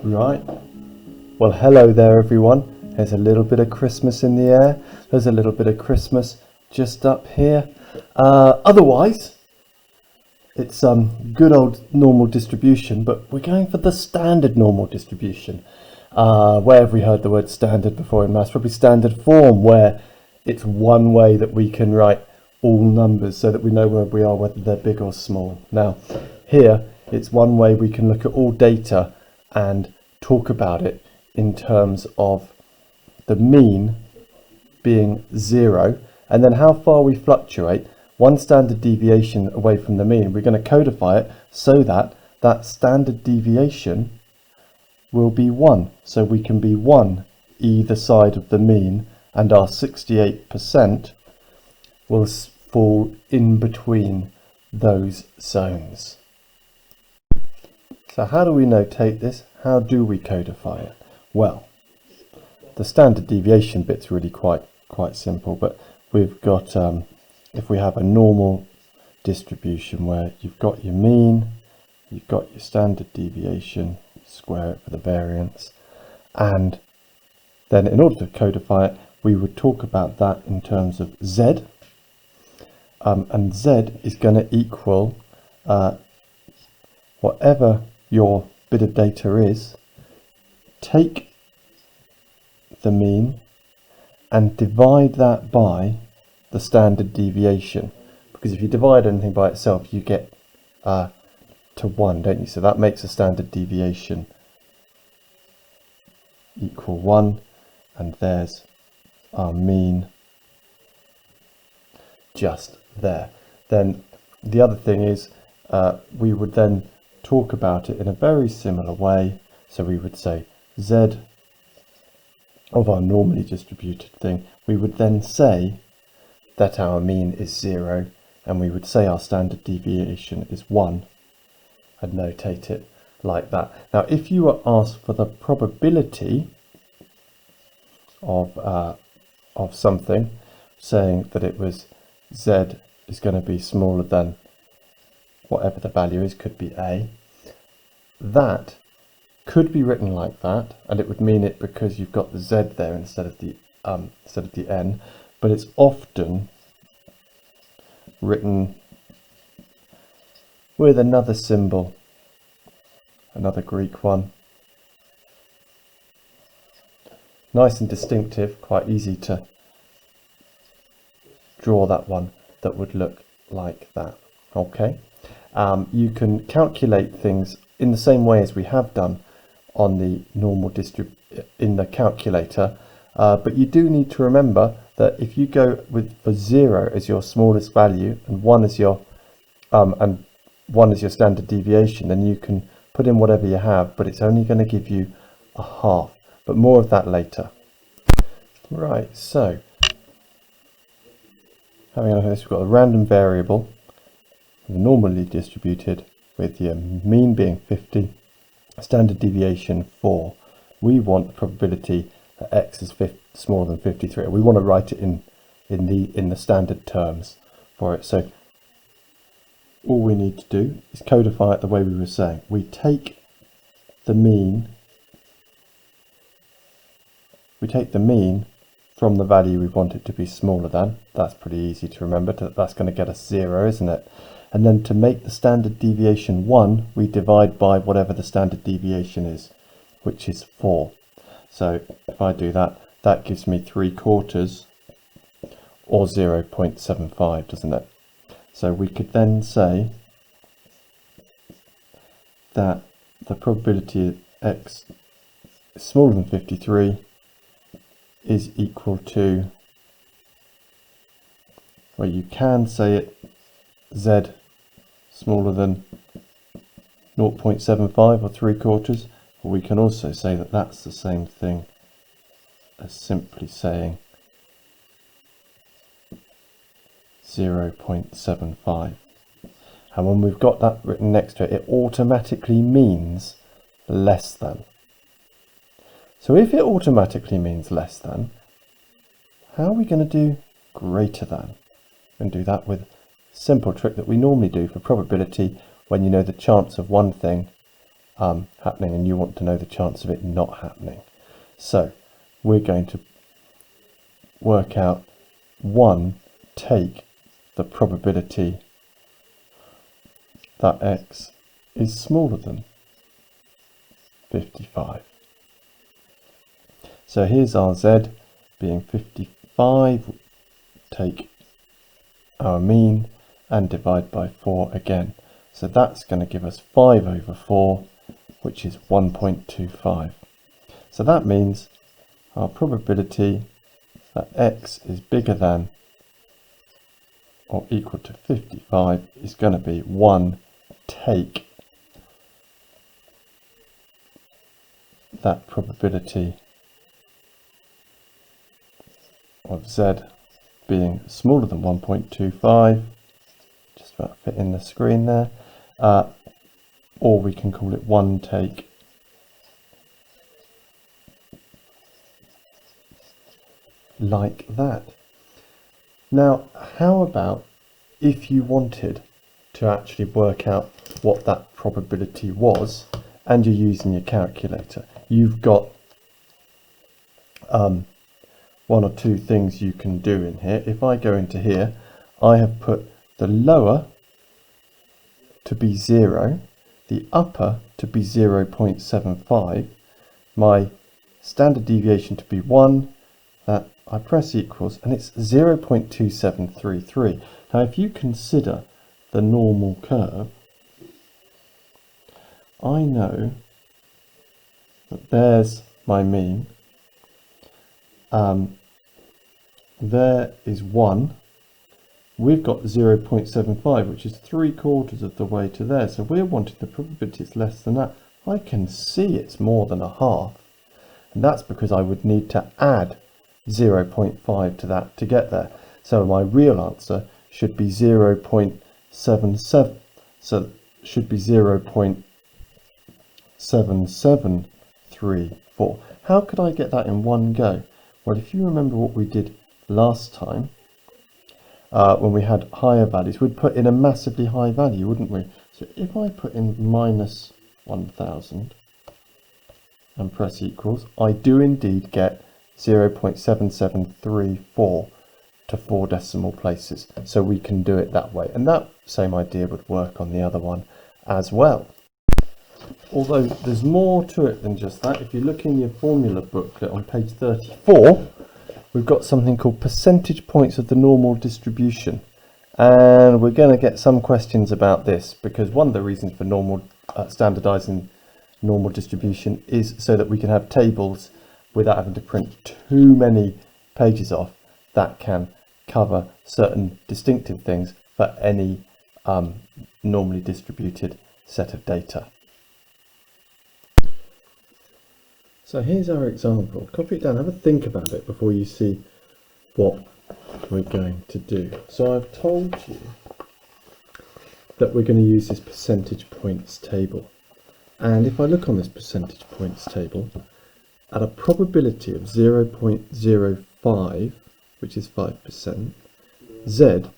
Right, well hello there everyone. There's a little bit of Christmas in the air. There's a little bit of Christmas just up here. Otherwise, it's good old normal distribution, but we're going for the standard normal distribution. Where have we heard the word standard before in maths? Probably standard form, where it's one way that we can write all numbers so that we know where we are, whether they're big or small. Now, here, it's one way we can look at all data and talk about it in terms of the mean being 0, and then how far we fluctuate one standard deviation away from the mean. We're going to codify it so that that standard deviation will be 1. So we can be 1 either side of the mean, and our 68% will fall in between those zones. So how do we notate this? How do we codify it? Well, the standard deviation bit's really quite simple, but we've got, if we have a normal distribution where you've got your mean, you've got your standard deviation, square it for the variance, and then in order to codify it, we would talk about that in terms of Z, and Z is going to equal whatever your bit of data is, take the mean and divide that by the standard deviation, because if you divide anything by itself you get to 1, don't you? So that makes a standard deviation equal 1, and there's our mean just there. Then the other thing is we would then talk about it in a very similar way. So we would say Z of our normally distributed thing, we would then say that our mean is 0, and we would say our standard deviation is 1, and notate it like that. Now if you were asked for the probability of something, saying that it was Z is going to be smaller than whatever the value is, could be A, that could be written like that, and it would mean it because you've got the Z there instead of the N, but it's often written with another symbol, another Greek one. Nice and distinctive, quite easy to draw that one that would look like that. Okay, you can calculate things in the same way as we have done on the normal in the calculator, but you do need to remember that if you go for 0 as your smallest value and 1 as your standard deviation, then you can put in whatever you have, but it's only going to give you a half. But more of that later. Right, so having a look at this, we've got a random variable, normally distributed, with your mean being 50, standard deviation 4. We want the probability that x is smaller than 53. We want to write it in the standard terms for it. So all we need to do is codify it the way we were saying. We take the mean. We take the mean from the value we want it to be smaller than. That's pretty easy to remember. That's going to get us 0, isn't it? And then to make the standard deviation 1, we divide by whatever the standard deviation is, which is 4. So if I do that, that gives me 3/4 or 0.75, doesn't it? So we could then say that the probability of x is smaller than 53 is equal to, well, you can say it Z smaller than 0.75 or 3/4, or we can also say that that's the same thing as simply saying 0.75. And when we've got that written next to it, it automatically means less than. So if it automatically means less than, how are we going to do greater than? And do that with a simple trick that we normally do for probability when you know the chance of one thing happening, and you want to know the chance of it not happening. So we're going to work out 1 take the probability that x is smaller than 55. So here's our z being 55, take our mean and divide by 4 again. So that's going to give us 5 over 4, which is 1.25. So that means our probability that x is bigger than or equal to 55 is going to be 1 take that probability of z being smaller than 1.25, just about fit in the screen there, or we can call it 1 take like that. Now, how about if you wanted to actually work out what that probability was and you're using your calculator? You've got one or two things you can do in here. If I go into here, I have put the lower to be 0, the upper to be 0.75, my standard deviation to be 1, that I press equals, and it's 0.2733. Now if you consider the normal curve, I know that there's my mean, there is 1, we've got 0.75, which is 3/4 of the way to there, so we're wanting the probability it's less than that. I can see it's more than a half, and that's because I would need to add 0.5 to that to get there. So my real answer should be 0.77, so it should be 0.7734. How could I get that in one go? Well, if you remember what we did last time, when we had higher values, we'd put in a massively high value, wouldn't we? So if I put in minus 1000 and press equals, I do indeed get 0.7734 to 4 decimal places. So we can do it that way. And that same idea would work on the other one as well. Although there's more to it than just that. If you look in your formula booklet on page 34, we've got something called percentage points of the normal distribution. And we're going to get some questions about this, because one of the reasons for standardizing normal distribution is so that we can have tables without having to print too many pages off that can cover certain distinctive things for any normally distributed set of data. So here's our example. Copy it down, have a think about it before you see what we're going to do. So I've told you that we're going to use this percentage points table. And if I look on this percentage points table, at a probability of 0.05, which is 5%, Z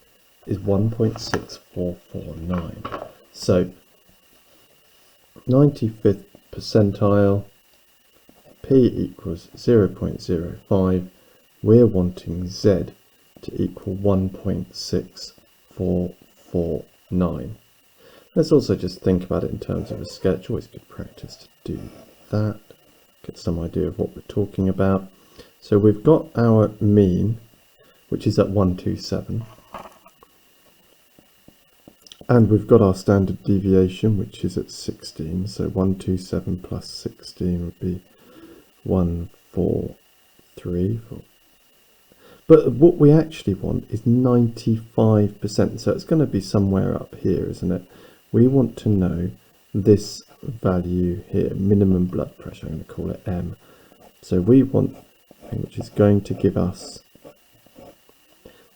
is 1.6449. So 95th percentile, P equals 0.05, we're wanting Z to equal 1.6449. Let's also just think about it in terms of a sketch. Always good practice to do that. Get some idea of what we're talking about. So we've got our mean, which is at 127. And we've got our standard deviation, which is at 16. So 127 plus 16 would be 143. But what we actually want is 95%. So it's going to be somewhere up here, isn't it? We want to know this value here, minimum blood pressure. I'm going to call it M. So we want, which is going to give us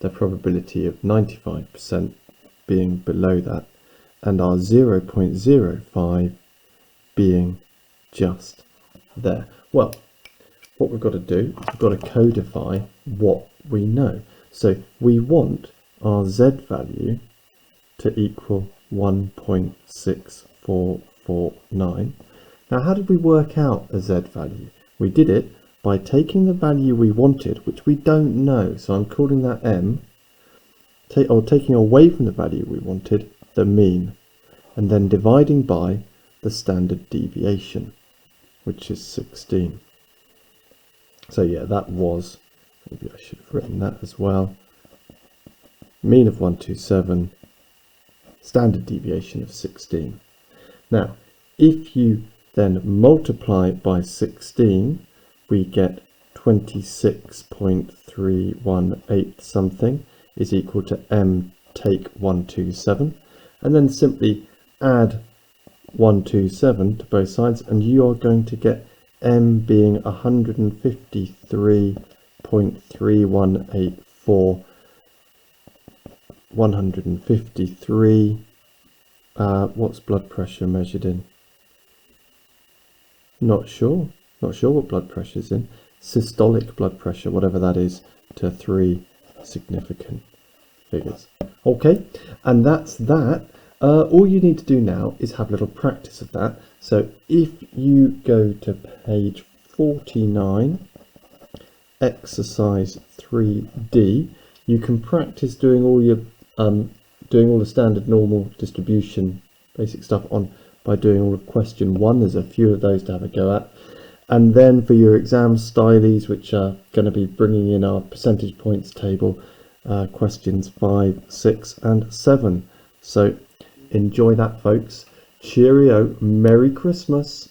the probability of 95% being below that, and our 0.05 being just there. Well, what we've got to do is we've got to codify what we know. So we want our Z value to equal 1.6449. Now, how did we work out a z value? We did it by taking the value we wanted, which we don't know, so I'm calling that m, or taking away from the value we wanted, the mean, and then dividing by the standard deviation, which is 16. So yeah, that was, maybe I should have written that as well, mean of 127, standard deviation of 16. Now, if you then multiply it by 16, we get 26.318 something is equal to m take 127, and then simply add 127 to both sides, and you are going to get m being 153.3184. 153. What's blood pressure measured in? Not sure what blood pressure is in. Systolic blood pressure, whatever that is, to 3 significant figures. Okay, and that's that. All you need to do now is have a little practice of that. So if you go to page 49, exercise 3D, you can practice doing all your doing all the standard normal distribution basic stuff by doing all of question 1. There's a few of those to have a go at, and then for your exam stylies, which are going to be bringing in our percentage points table, questions 5, 6 and 7. So enjoy that, folks. Cheerio, Merry Christmas.